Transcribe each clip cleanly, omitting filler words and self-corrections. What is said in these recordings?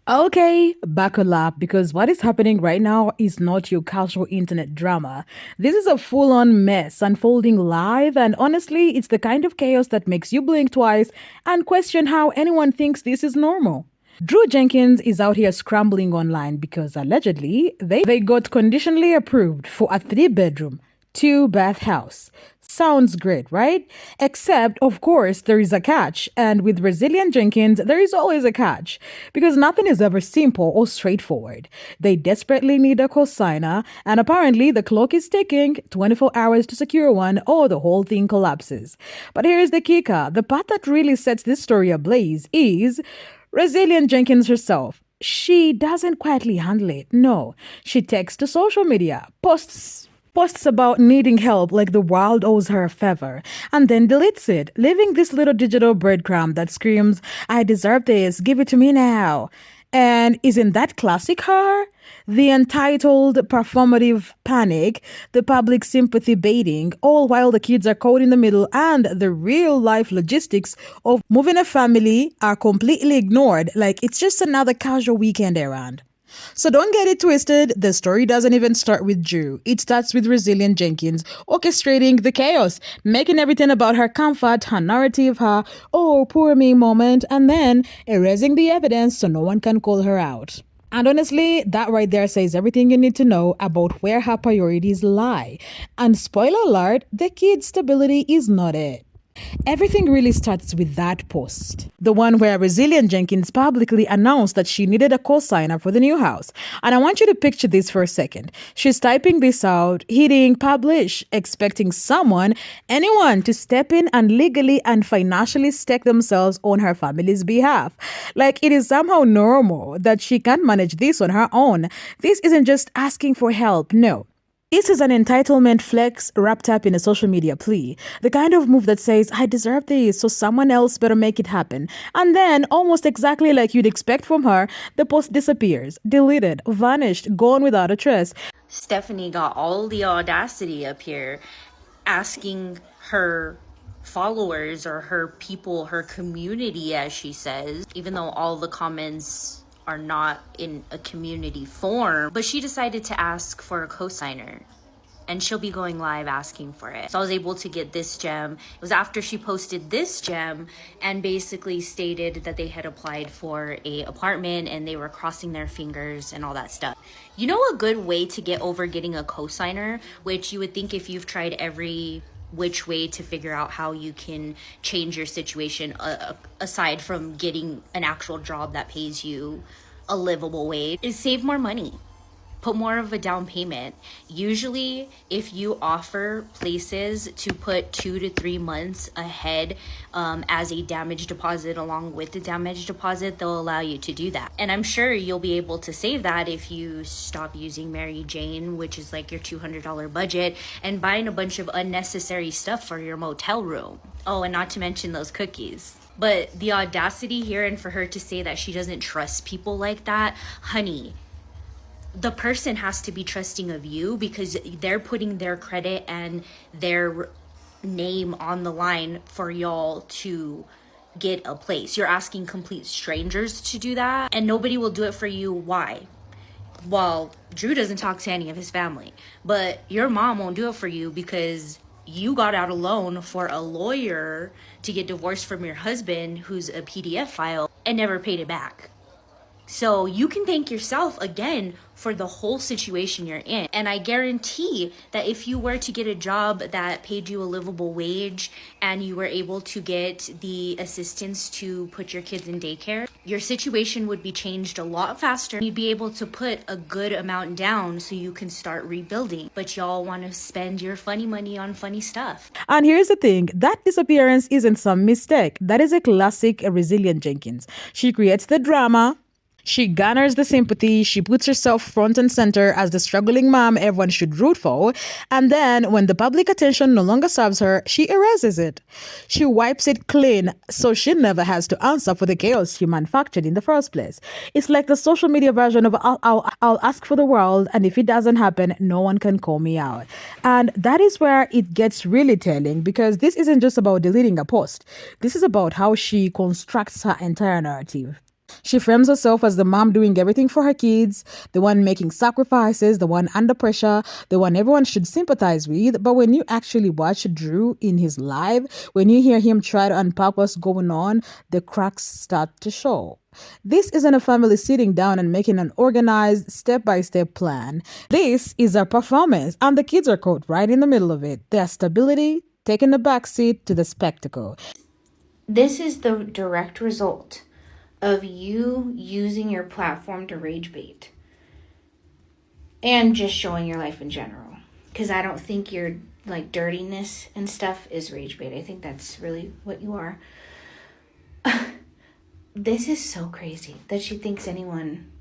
Okay, buckle up because what is happening right now is not your casual internet drama. This is a full on mess unfolding live, and honestly, it's the kind of chaos that makes you blink twice and question how anyone thinks this is normal. Drew Jenkins is out here scrambling online because allegedly they got conditionally approved for a 3 bedroom, 2 bath house. Sounds great, right? Except, of course, there is a catch. And with Resilient Jenkins, there is always a catch. Because nothing is ever simple or straightforward. They desperately need a cosigner, and apparently the clock is ticking 24 hours to secure one, or the whole thing collapses. But here's the kicker, the part that really sets this story ablaze is Resilient Jenkins herself. She doesn't quietly handle it. No, she takes to social media, posts about needing help like the world owes her a favor, and then deletes it, leaving this little digital breadcrumb that screams, I deserve this, give it to me now. And isn't that classic her? The entitled performative panic, the public sympathy baiting, all while the kids are caught in the middle and the real life logistics of moving a family are completely ignored like it's just another casual weekend errand. So don't get it twisted, the story doesn't even start with Drew. It starts with Resilient Jenkins orchestrating the chaos, making everything about her comfort, her narrative, her oh poor me moment, and then erasing the evidence so no one can call her out. And honestly, that right there says everything you need to know about where her priorities lie. And spoiler alert, the kid's stability is not it. Everything really starts with that post. The one where Resilient Jenkins publicly announced that she needed a co-signer for the new house. And I want you to picture this for a second. She's typing this out, hitting publish, expecting anyone to step in and legally and financially stake themselves on her family's behalf. Like it is somehow normal that she can't manage this on her own. This isn't just asking for help, no. This is an entitlement flex wrapped up in a social media plea. The kind of move that says, I deserve this, so someone else better make it happen. And then, almost exactly like you'd expect from her, the post disappears, deleted, vanished, gone without a trace. Stephanie got all the audacity up here asking her followers or her people, her community, as she says, even though all the comments are not in a community form, but she decided to ask for a cosigner and she'll be going live asking for it. So I was able to get this gem. It was after she posted this gem and basically stated that they had applied for a apartment and they were crossing their fingers and all that stuff. You know, a good way to get over getting a cosigner, which you would think if you've tried every which way to figure out how you can change your situation aside from getting an actual job that pays you a livable wage, is save more money. Put more of a down payment. Usually, if you offer places to put 2 to 3 months ahead as a damage deposit along with the damage deposit, they'll allow you to do that. And I'm sure you'll be able to save that if you stop using Mary Jane, which is like your $200 budget, and buying a bunch of unnecessary stuff for your motel room. Oh, and not to mention those cookies. But the audacity here, and for her to say that she doesn't trust people like that, honey, the person has to be trusting of you because they're putting their credit and their name on the line for y'all to get a place. You're asking complete strangers to do that and nobody will do it for you. Why? Well, Drew doesn't talk to any of his family, but your mom won't do it for you because you got out a loan for a lawyer to get divorced from your husband who's a PDF file and never paid it back. So you can thank yourself again for the whole situation you're in. And I guarantee that if you were to get a job that paid you a livable wage and you were able to get the assistance to put your kids in daycare, your situation would be changed a lot faster. You'd be able to put a good amount down so you can start rebuilding. But y'all want to spend your funny money on funny stuff. And here's the thing, that disappearance isn't some mistake. That is a classic Resilient Jenkins. She creates the drama, she garners the sympathy, she puts herself front and center as the struggling mom everyone should root for, and then when the public attention no longer serves her, she erases it. She wipes it clean so she never has to answer for the chaos she manufactured in the first place. It's like the social media version of I'll ask for the world, and if it doesn't happen, no one can call me out. And that is where it gets really telling, because this isn't just about deleting a post. This is about how she constructs her entire narrative. She frames herself as the mom doing everything for her kids, the one making sacrifices, the one under pressure, the one everyone should sympathize with. But when you actually watch Drew in his live, when you hear him try to unpack what's going on, the cracks start to show. This isn't a family sitting down and making an organized step by step plan. This is a performance, and the kids are caught right in the middle of it. Their stability taking the backseat to the spectacle. This is the direct result of you using your platform to rage bait and just showing your life in general. Because I don't think your like dirtiness and stuff is rage bait. I think that's really what you are. This is so crazy that she thinks anyone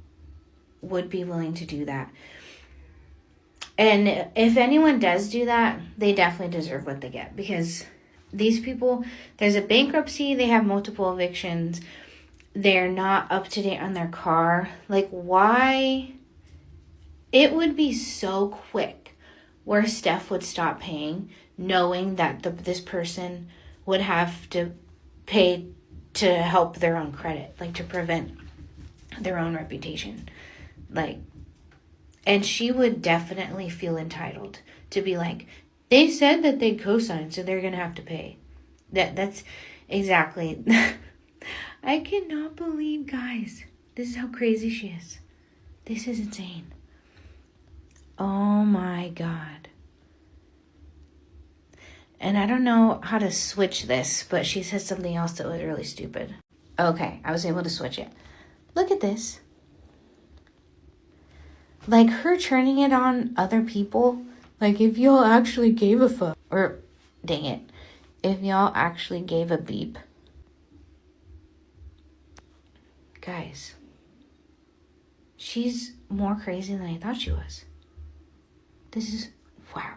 would be willing to do that. And if anyone does do that, they definitely deserve what they get, because these people, there's a bankruptcy, they have multiple evictions, they're not up to date on their car. Like, why? It would be so quick where Steph would stop paying, knowing that this person would have to pay to help their own credit, like to prevent their own reputation. Like, and she would definitely feel entitled to be like, they said that they co-signed, so they're going to have to pay. That's exactly. I cannot believe, guys. This is how crazy she is. This is insane. Oh my God. And I don't know how to switch this, but she said something else that was really stupid. Okay, I was able to switch it. Look at this. Like, her turning it on other people. Like, if y'all actually gave a fuck. Or, dang it. If y'all actually gave a beep. Guys. She's more crazy than I thought she was. This is, wow.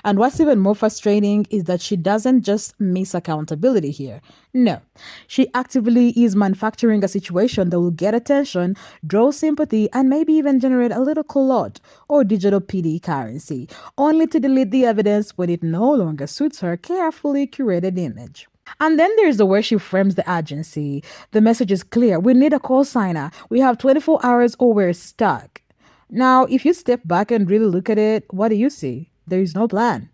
And what's even more frustrating is that she doesn't just miss accountability here. No, she actively is manufacturing a situation that will get attention, draw sympathy, and maybe even generate a little clout or digital PD currency, only to delete the evidence when it no longer suits her carefully curated image. And then there's the way she frames the agency. The message is clear. We need a cosigner. We have 24 hours or we're stuck. Now, if you step back and really look at it, what do you see? There is no plan.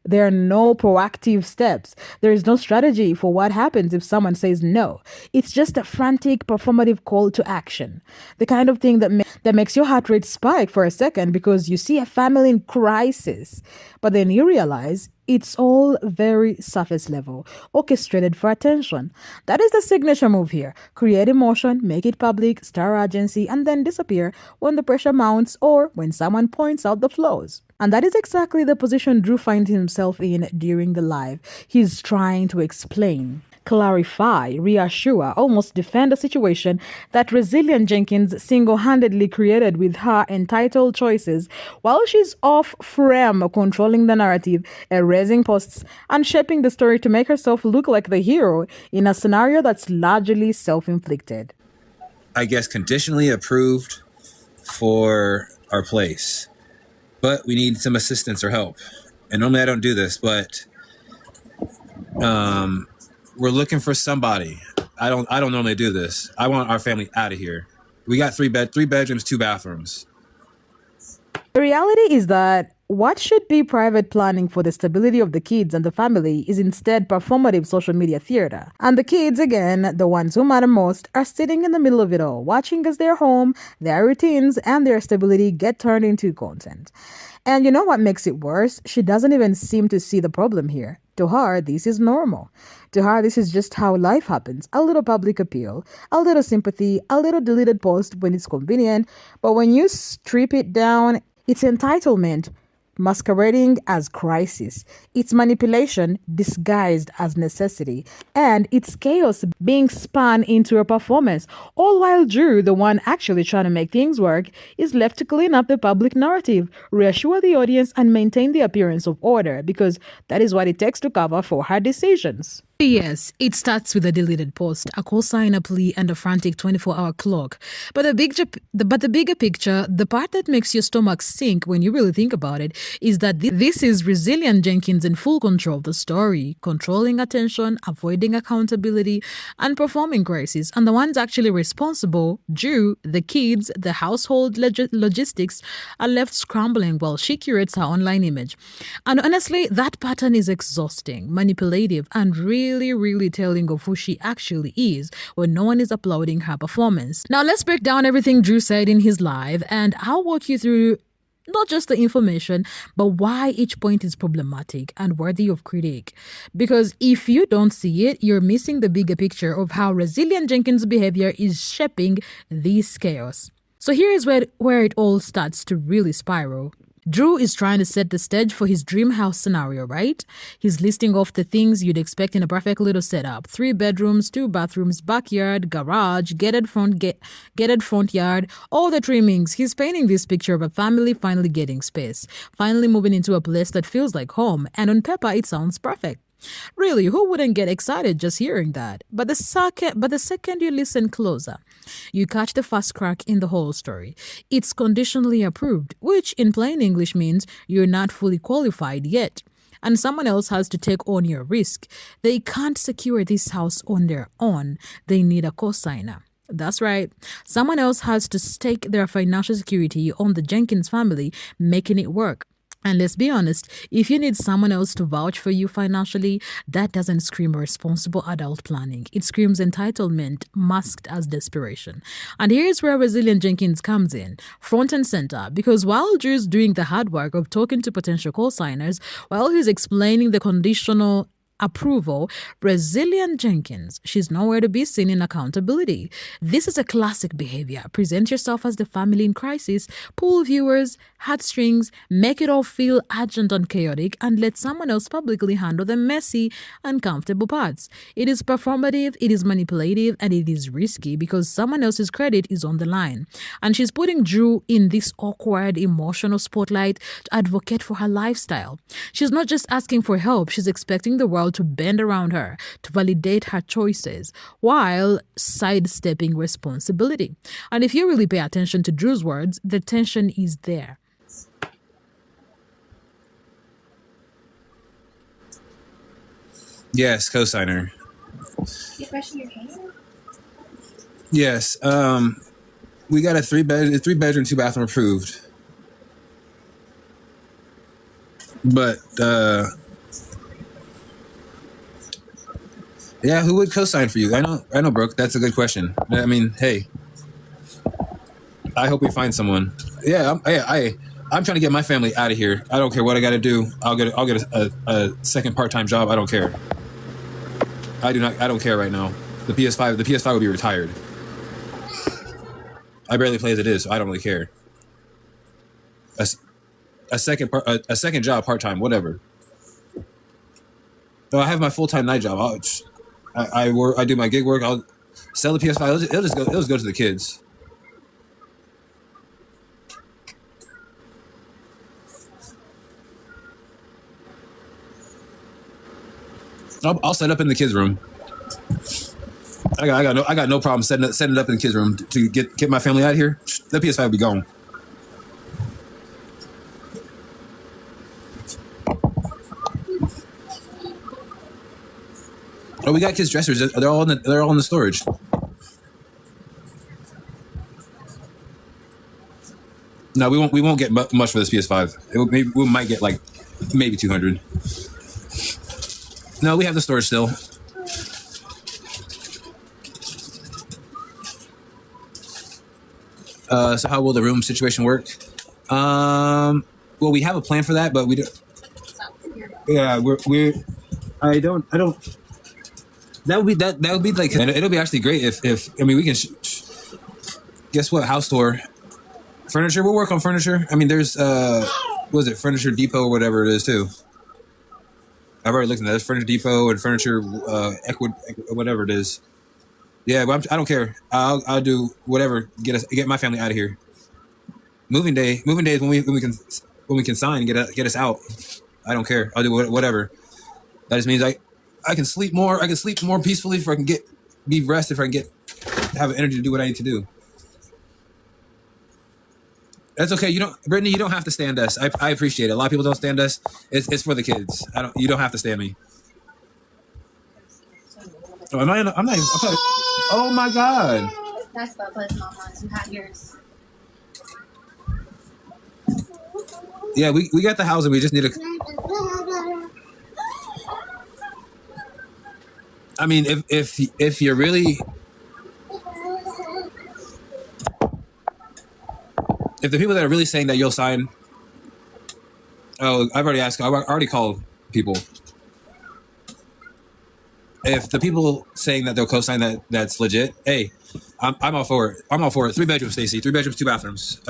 There are no proactive steps. There is no strategy for what happens if someone says no. It's just a frantic, performative call to action. The kind of thing that makes your heart rate spike for a second because you see a family in crisis. But then you realize it's all very surface level, orchestrated for attention. That is the signature move here. Create emotion, make it public, star urgency, and then disappear when the pressure mounts or when someone points out the flaws. And that is exactly the position Drew finds himself in during the live. He's trying to explain, clarify, reassure, almost defend a situation that resilient Jenkins single-handedly created with her entitled choices while she's off frame, controlling the narrative, erasing posts, and shaping the story to make herself look like the hero in a scenario that's largely self-inflicted. I guess conditionally approved for our place, but we need some assistance or help. And normally I don't do this, but we're looking for somebody. I don't normally do this. I want our family out of here. We got three bedrooms, 2 bathrooms. The reality is that what should be private planning for the stability of the kids and the family is instead performative social media theater. And the kids, again, the ones who matter most, are sitting in the middle of it all, watching as their home, their routines, and their stability get turned into content. And you know what makes it worse? She doesn't even seem to see the problem here. To her, this is normal. To her, this is just how life happens. A little public appeal, a little sympathy, a little deleted post when it's convenient. But when you strip it down, it's entitlement masquerading as crisis. It's manipulation disguised as necessity. And it's chaos being spun into a performance. All while Drew, the one actually trying to make things work, is left to clean up the public narrative, reassure the audience, and maintain the appearance of order, because that is what it takes to cover for her decisions. Yes, it starts with a deleted post, a cosigner plea, and a frantic 24-hour clock. But the bigger picture, the part that makes your stomach sink when you really think about it, is that this is resilient Jenkins in full control of the story, controlling attention, avoiding accountability, and performing crisis. And the ones actually responsible, Drew, the kids, the household logistics, are left scrambling while she curates her online image. And honestly, that pattern is exhausting, manipulative, and really telling of who she actually is when no one is applauding her performance. Now, let's break down everything Drew said in his live, and I'll walk you through not just the information, but why each point is problematic and worthy of critique. Because if you don't see it, you're missing the bigger picture of how resilient Jenkins' behavior is shaping this chaos. So here is where it all starts to really spiral. Drew is trying to set the stage for his dream house scenario, right? He's listing off the things you'd expect in a perfect little setup: 3 bedrooms, 2 bathrooms, backyard, garage, gated front yard, all the trimmings. He's painting this picture of a family finally getting space, finally moving into a place that feels like home, and on paper it sounds perfect. Really, who wouldn't get excited just hearing that? But the second you listen closer, you catch the first crack in the whole story. It's conditionally approved, which in plain English means you're not fully qualified yet. And someone else has to take on your risk. They can't secure this house on their own. They need a cosigner. That's right. Someone else has to stake their financial security on the Jenkins family, making it work. And let's be honest, if you need someone else to vouch for you financially, that doesn't scream responsible adult planning. It screams entitlement masked as desperation. And here's where resilient Jenkins comes in, front and center, because while Drew's doing the hard work of talking to potential co-signers, while he's explaining the conditional approval, resilient Jenkins, she's nowhere to be seen in accountability. This is a classic behavior. Present yourself as the family in crisis, pull viewers, heartstrings, make it all feel urgent and chaotic, and let someone else publicly handle the messy, uncomfortable parts. It is performative, it is manipulative, and it is risky because someone else's credit is on the line. And she's putting Drew in this awkward, emotional spotlight to advocate for her lifestyle. She's not just asking for help, she's expecting the world to bend around her, to validate her choices, while sidestepping responsibility. And if you really pay attention to Drew's words, the tension is there. Yes, cosigner. You brushing your hair? Yes. We got a 3-bedroom, 2-bathroom approved. But yeah, who would co-sign for you? I know, Brooke. That's a good question. I mean, hey, I hope we find someone. Yeah, I'm trying to get my family out of here. I don't care what I got to do. I'll get a second part-time job. I don't care. I don't care right now. The PS5 will be retired. I barely play as it is, so I don't really care. A second job, part-time, whatever. So I have my full-time night job. I work. I do my gig work. I'll sell the PS5. It'll just go to the kids. I'll set up in the kids' room. I got no problem setting it up in the kids' room to get my family out of here. The PS5 will be gone. Oh, we got kids' dressers. They're all in the storage. No, we won't get much for this PS5. We might get like maybe 200. No, we have the storage still. So how will the room situation work? Well, we have a plan for that, but we don't. Yeah, we're. I don't. That would be like. It'll be actually great if I mean we can. Guess what? House tour. Furniture. We'll work on furniture. I mean, there's what is it? Furniture Depot or whatever it is too. I've already looked at that. There's Furniture Depot and Furniture whatever it is. Yeah, but I don't care. I'll do whatever. Get my family out of here. Moving day is when we can sign and get us out. I don't care. I'll do whatever. That just means I can sleep more. I can sleep more peacefully if I can be rest. If I can have energy to do what I need to do. That's okay. You don't, Brittany. You don't have to stand us. I appreciate it. A lot of people don't stand us. It's for the kids. You don't have to stand me. Oh, I'm not. I'm not. Oh my god. That's Bubba's mama. You have yours. Yeah, we got the housing. We just need to. I mean, if you're really, if the people that are really saying that you'll sign, oh, I've already called people. If the people saying that they'll co-sign that's legit, hey, I'm all for it. I'm all for it. 3 bedrooms, Stacy. 3 bedrooms, 2 bathrooms.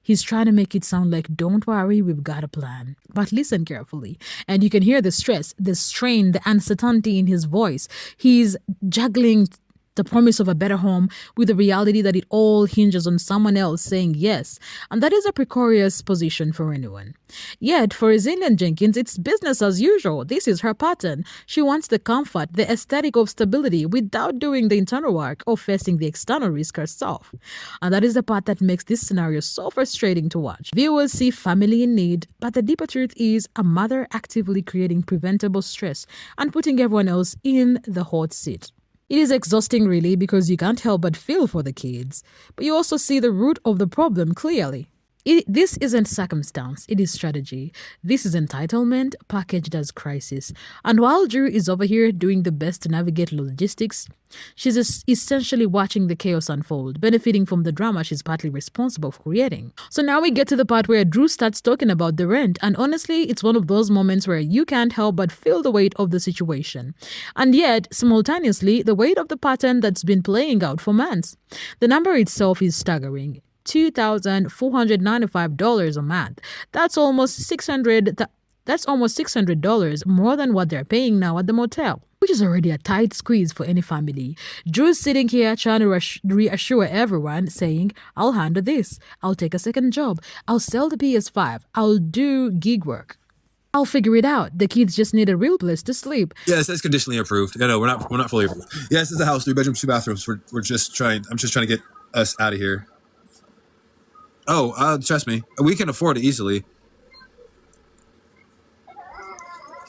He's trying to make it sound like, don't worry, we've got a plan. But listen carefully. And you can hear the stress, the strain, the uncertainty in his voice. He's juggling the promise of a better home with the reality that it all hinges on someone else saying yes. And that is a precarious position for anyone. Yet, for Zillian Jenkins, it's business as usual. This is her pattern. She wants the comfort, the aesthetic of stability without doing the internal work or facing the external risk herself. And that is the part that makes this scenario so frustrating to watch. Viewers see family in need, but the deeper truth is a mother actively creating preventable stress and putting everyone else in the hot seat. It is exhausting, really, because you can't help but feel for the kids, but you also see the root of the problem clearly. This isn't circumstance, it is strategy. This is entitlement packaged as crisis. And while Drew is over here doing the best to navigate logistics, she's essentially watching the chaos unfold, benefiting from the drama she's partly responsible for creating. So now we get to the part where Drew starts talking about the rent, and honestly, it's one of those moments where you can't help but feel the weight of the situation. And yet, simultaneously, the weight of the pattern that's been playing out for months. The number itself is staggering. $2,495 a month. That's almost $600 more than what they're paying now at the motel, which is already a tight squeeze for any family. Drew's sitting here trying to reassure everyone, saying, I'll handle this. I'll take a second job. I'll sell the PS5. I'll do gig work. I'll figure it out. The kids just need a real place to sleep. Yes, that's conditionally approved. No, we're not fully approved. Yes, it's a house, 3 bedrooms, 2 bathrooms. I'm just trying to get us out of here. Oh, trust me, we can afford it easily.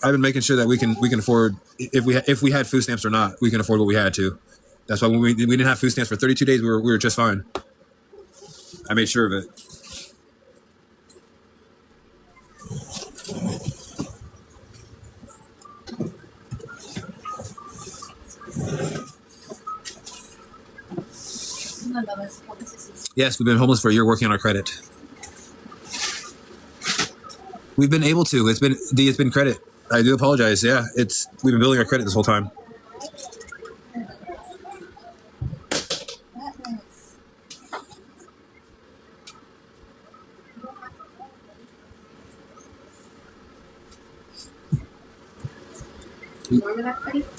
I've been making sure that we can afford, if we had food stamps or not, we can afford what we had to. That's why when we didn't have food stamps for 32 days, we were just fine. I made sure of it. Yes, we've been homeless for a year working on our credit. We've been able to. It's been credit. I do apologize. Yeah, we've been building our credit this whole time.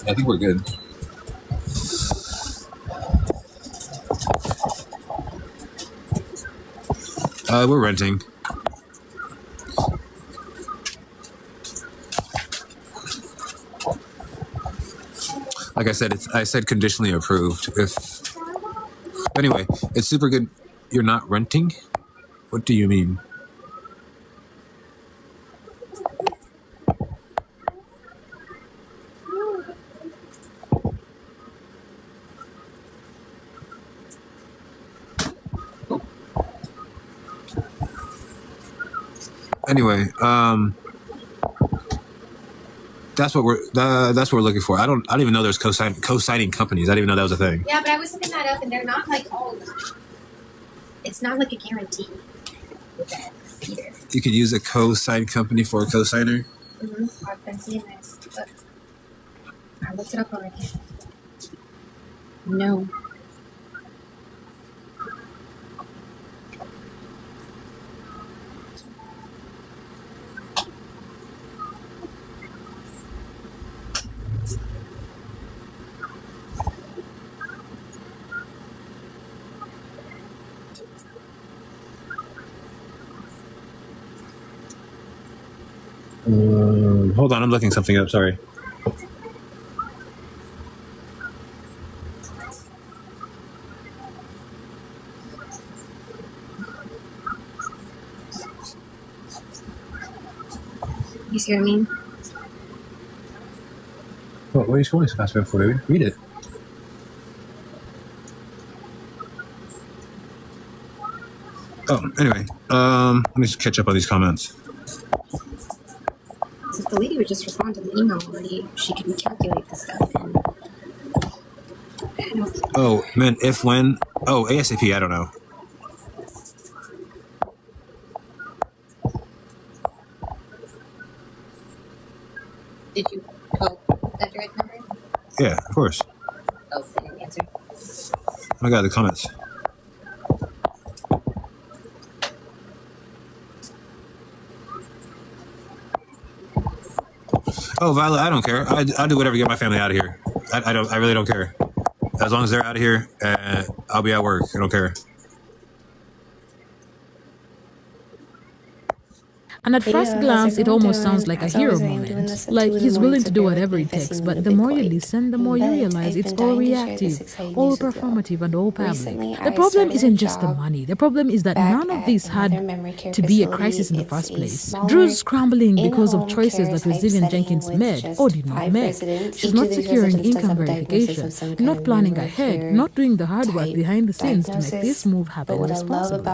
I think we're good. We're renting. Like I said conditionally approved. Anyway, it's super good. You're not renting? What do you mean? Anyway, that's what we're looking for. I don't even know there's co-signing companies. I didn't even know that was a thing. Yeah, but I was looking that up, and they're not like all. It's not like a guarantee with that either. You can use a co-sign company for a co-signer. Mm-hmm. I've been seeing this. Look. I looked it up already. No. Hold on, I'm looking something up. Sorry. You see what I mean? What are you scrolling so fast before, baby? Read it. Oh, anyway, let me just catch up on these comments. So if the lady would just respond to the email already, she can calculate the stuff. Oh, man, if, when. Oh, ASAP, I don't know. Did you call that direct number? Yeah, of course. Oh, they didn't answer. I got the comments. Oh, Violet, I don't care. I'll do whatever to get my family out of here. I really don't care. As long as they're out of here, I'll be at work. I don't care. And at first glance, it almost sounds like a hero moment. Like he's willing to do whatever it takes, but the more you listen, the more you realize it's all reactive, all performative, and all public. The problem isn't just the money. The problem is that none of this had to be a crisis in the first place. Drew's scrambling because of choices that Resilient Jenkins made or did not make. She's not securing income verification, not planning ahead, not doing the hard work behind the scenes to make this move happen responsibly.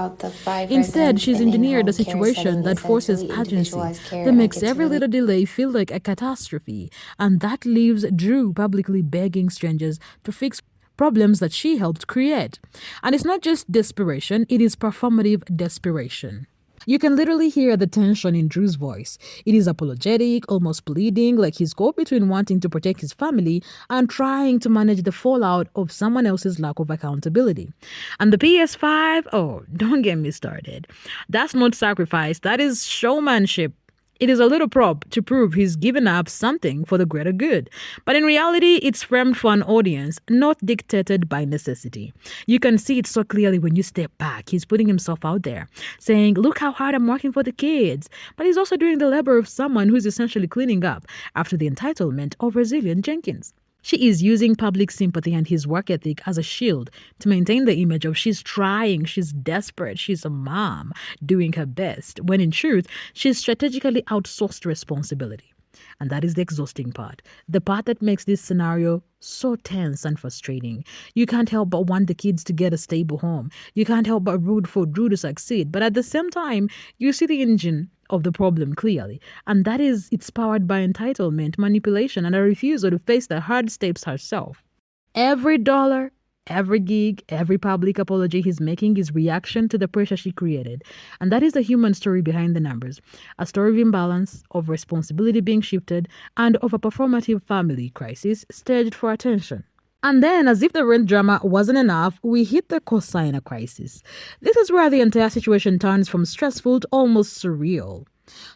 Instead, she's engineered a situation that forces agency that makes every little delay feel like a catastrophe, and that leaves Drew publicly begging strangers to fix problems that she helped create. And it's not just desperation, it is performative desperation. You can literally hear the tension in Drew's voice. It is apologetic, almost pleading, like he's caught between wanting to protect his family and trying to manage the fallout of someone else's lack of accountability. And the PS5, oh, don't get me started. That's not sacrifice, that is showmanship. It is a little prop to prove he's given up something for the greater good. But in reality, it's framed for an audience, not dictated by necessity. You can see it so clearly when you step back. He's putting himself out there, saying, look how hard I'm working for the kids. But he's also doing the labor of someone who's essentially cleaning up after the entitlement of Resilient Jenkins. She is using public sympathy and his work ethic as a shield to maintain the image of she's trying, she's desperate, she's a mom doing her best, when in truth, she's strategically outsourced responsibility. And that is the exhausting part, the part that makes this scenario so tense and frustrating. You can't help but want the kids to get a stable home. You can't help but root for Drew to succeed. But at the same time, you see the engine of the problem clearly, and that is it's powered by entitlement, manipulation, and a refusal to face the hard steps herself. Every dollar, every gig, every public apology he's making is reaction to the pressure she created. And that is the human story behind the numbers. A story of imbalance, of responsibility being shifted, and of a performative family crisis staged for attention. And then, as if the rent drama wasn't enough, we hit the Cosigner crisis. This is where the entire situation turns from stressful to almost surreal.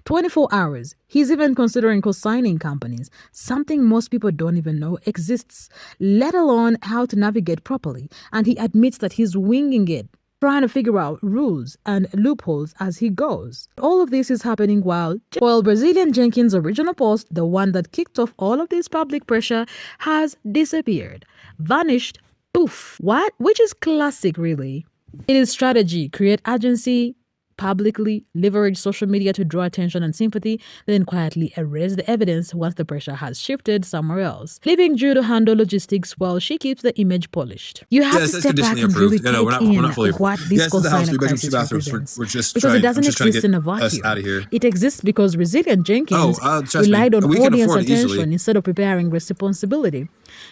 24 hours. He's even considering co-signing companies, something most people don't even know exists, let alone how to navigate properly. And he admits that he's winging it, trying to figure out rules and loopholes as he goes. All of this is happening while Resilient Jenkins' original post, the one that kicked off all of this public pressure, has disappeared, vanished, poof. What? Which is classic, really. It is strategy, create agency, publicly leverage social media to draw attention and sympathy, then quietly erase the evidence once the pressure has shifted somewhere else, leaving Drew to handle logistics while she keeps the image polished. You have to step back and really take in what this Cosigner crisis represents, because it doesn't exist in a vacuum. It exists because Resilient Jenkins relied on audience attention instead of preparing responsibility.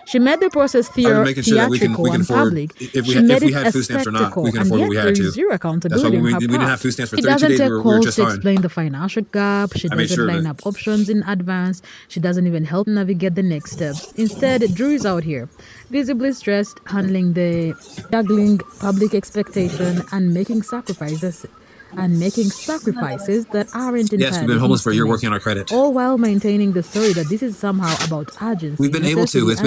She made the process theatrical and public. She made it a spectacle, and yet there is zero accountability on her part. She doesn't take calls to explain the financial gap. She doesn't line up options in advance. She doesn't even help navigate the next steps. Instead, Drew is out here, visibly stressed, juggling public expectation and making sacrifices that aren't entirely. Yes, we've been homeless for a year working on our credit. All while maintaining the story that this is somehow about agency. We've been able to. It's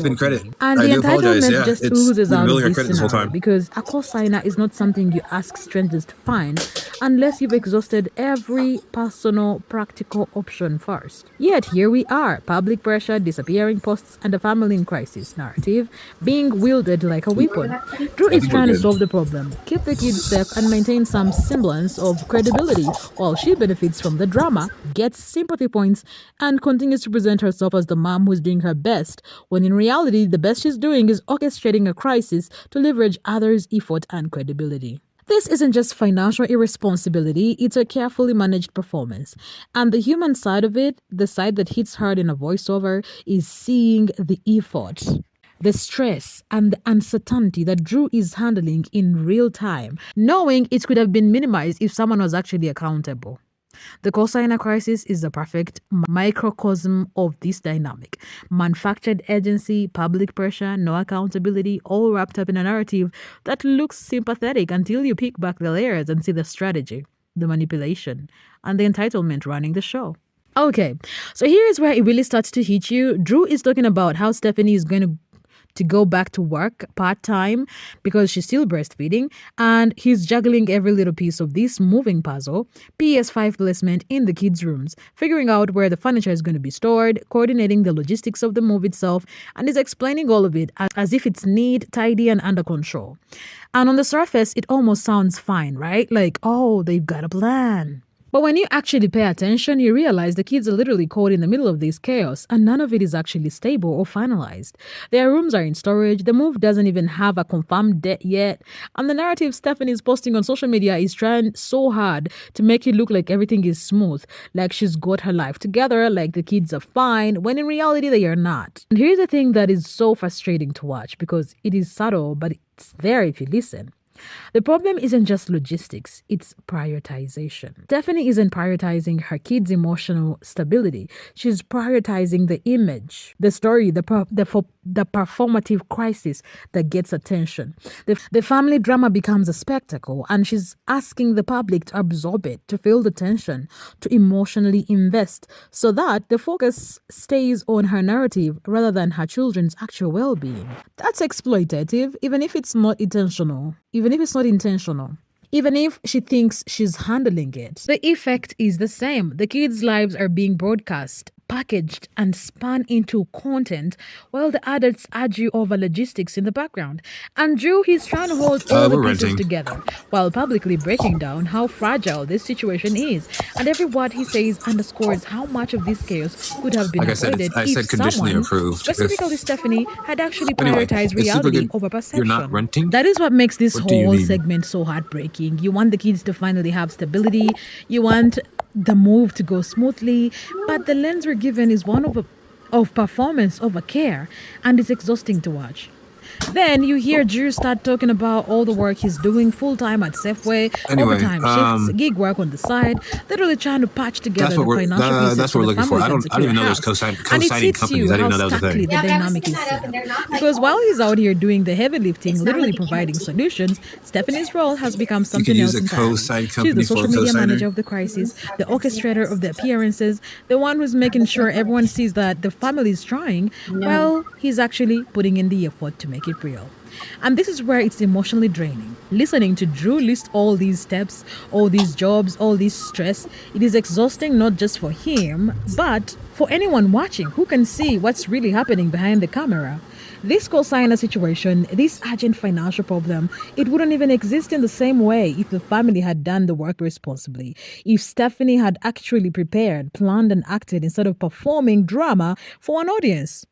been credit. And the entitlement just oozes out of this scenario because a cosigner is not something you ask strangers to find unless you've exhausted every personal, practical option first. Yet here we are, public pressure, disappearing posts, and a family in crisis narrative being wielded like a weapon. Drew is trying to solve the problem, keep the kids safe, and maintain some symbol semblance of credibility, while she benefits from the drama, gets sympathy points, and continues to present herself as the mom who's doing her best, when in reality, the best she's doing is orchestrating a crisis to leverage others' effort and credibility. This isn't just financial irresponsibility, it's a carefully managed performance. And the human side of it, the side that hits hard in a voiceover, is seeing the effort, the stress, and the uncertainty that Drew is handling in real time, knowing it could have been minimized if someone was actually accountable. The Cosigner crisis is the perfect microcosm of this dynamic. Manufactured agency, public pressure, no accountability, all wrapped up in a narrative that looks sympathetic until you pick back the layers and see the strategy, the manipulation, and the entitlement running the show. Okay, so here is where it really starts to hit you. Drew is talking about how Stephanie is going to go back to work part-time because she's still breastfeeding, and he's juggling every little piece of this moving puzzle, PS5 placement in the kids' rooms, figuring out where the furniture is going to be stored, coordinating the logistics of the move itself, and is explaining all of it as if it's neat, tidy, and under control. And on the surface, it almost sounds fine, right? Like, oh, they've got a plan. But when you actually pay attention, you realize the kids are literally caught in the middle of this chaos, and none of it is actually stable or finalized. Their rooms are in storage, the move doesn't even have a confirmed date yet, and the narrative Stephanie is posting on social media is trying so hard to make it look like everything is smooth, like she's got her life together, like the kids are fine, when in reality they are not. And here's the thing that is so frustrating to watch, because it is subtle, but it's there if you listen. The problem isn't just logistics, it's prioritization. Stephanie isn't prioritizing her kids' emotional stability. She's prioritizing the image, the story, the performative crisis that gets attention. The family drama becomes a spectacle, and she's asking the public to absorb it, to feel the tension, to emotionally invest, so that the focus stays on her narrative rather than her children's actual well-being. That's exploitative, even if it's not intentional. Even if she thinks she's handling it, the effect is the same. The kids' lives are being broadcast, packaged, and spun into content while the adults argue over logistics in the background. And Drew, he's trying to hold all the pieces together while publicly breaking down how fragile this situation is. And every word he says underscores how much of this chaos could have been avoided if someone, specifically Stephanie, had actually prioritized reality over perception. You're not renting? That is what makes this whole segment so heartbreaking. You want the kids to finally have stability. You want the move to go smoothly, but the lens we're given is one of performance over care, and it's exhausting to watch. Then you hear Drew start talking about all the work he's doing full-time at Safeway, overtime shifts, gig work on the side, literally trying to patch together the financial pieces. That's what we're looking for. I don't even know there's co-signing companies. I didn't even know that was a thing. The dynamic is set up. Because while he's out here doing the heavy lifting, literally providing solutions, Stephanie's role has become something else entirely. She's the social media manager of the crisis, the orchestrator of the appearances, the one who's making sure everyone sees that the family is trying. Well, he's actually putting in the effort to make it real. And this is where it's emotionally draining. Listening to Drew list all these steps, all these jobs, all this stress, it is exhausting not just for him, but for anyone watching who can see what's really happening behind the camera. This Cosigner situation, this urgent financial problem, it wouldn't even exist in the same way if the family had done the work responsibly. If Stephanie had actually prepared, planned, and acted instead of performing drama for an audience.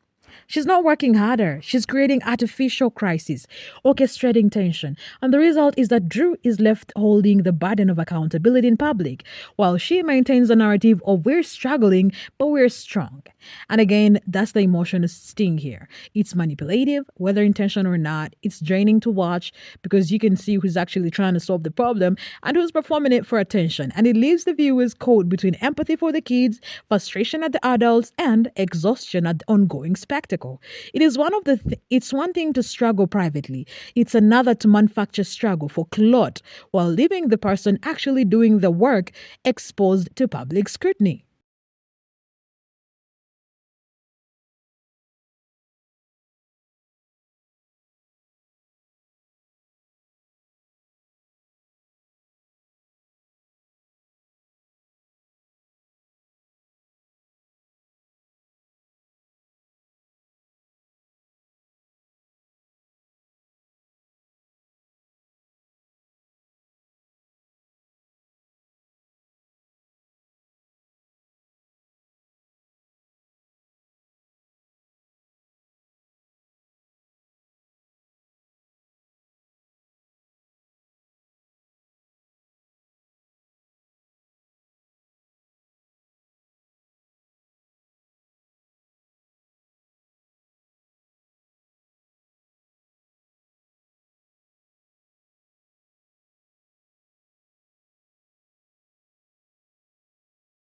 She's not working harder. She's creating artificial crisis, orchestrating tension. And the result is that Drew is left holding the burden of accountability in public, while she maintains the narrative of we're struggling, but we're strong. And again, that's the emotional sting here. It's manipulative, whether intentional or not. It's draining to watch because you can see who's actually trying to solve the problem and who's performing it for attention. And it leaves the viewers caught between empathy for the kids, frustration at the adults, and exhaustion at the ongoing spectacle. It is it's one thing to struggle privately. It's another to manufacture struggle for clout while leaving the person actually doing the work exposed to public scrutiny.